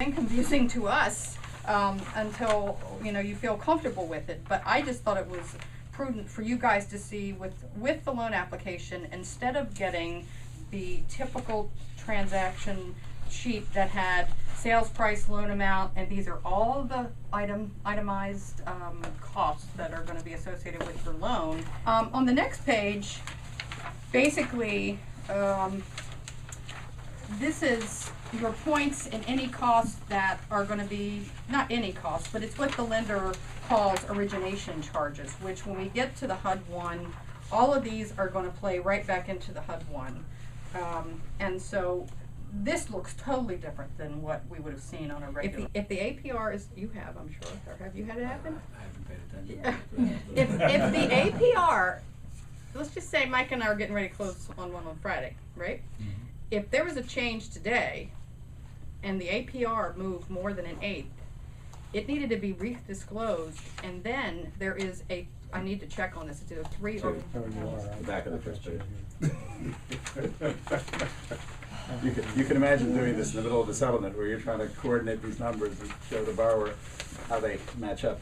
confusing to us until you feel comfortable with it. But I just thought it was prudent for you guys to see with the loan application, instead of getting the typical transaction sheet that had sales price, loan amount, and these are all the itemized costs that are going to be associated with your loan. On the next page, basically, this is your points and any costs that are going to be, not any costs, but it's what the lender calls origination charges, which when we get to the HUD-1, all of these are going to play right back into the HUD-1. And so this looks totally different than what we would have seen on a regular. If the APR is, you have, I'm sure, or have you had it happen? I haven't paid attention. Yeah. If the APR, let's just say Mike and I are getting ready to close on one on Friday, right? Mm-hmm. If there was a change today and the APR moved more than an eighth, it needed to be redisclosed, and then there is I need to check on this, it's either 3 or The back of the first page. You can imagine doing this in the middle of the settlement where you're trying to coordinate these numbers and show the borrower how they match up.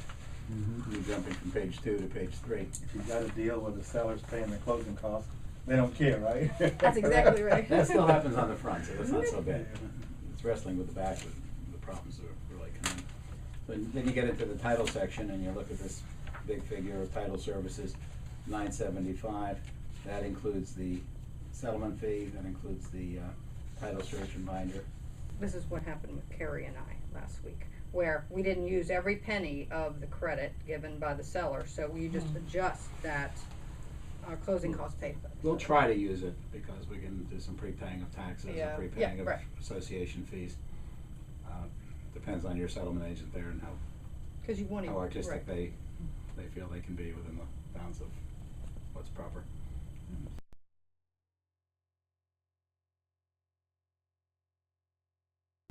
Mm-hmm. You're jumping from page 2 to page 3. If you got a deal where the seller's paying the closing costs, they don't care, right? That's exactly right. That still happens on the front, so that's not so bad. It's wrestling with the back that the problems are really coming. But then you get into the title section and you look at this big figure of title services, $975. That includes the settlement fee, that includes the title search and binder. This is what happened with Carrie and I last week, where we didn't use every penny of the credit given by the seller, so we just adjust that closing cost paid. We'll try to use it because we can do some prepaying of taxes Yeah. and prepaying Yeah, of right. association fees. Depends on your settlement agent there and Because you want to, how artistic right. they feel they can be within the bounds of what's proper.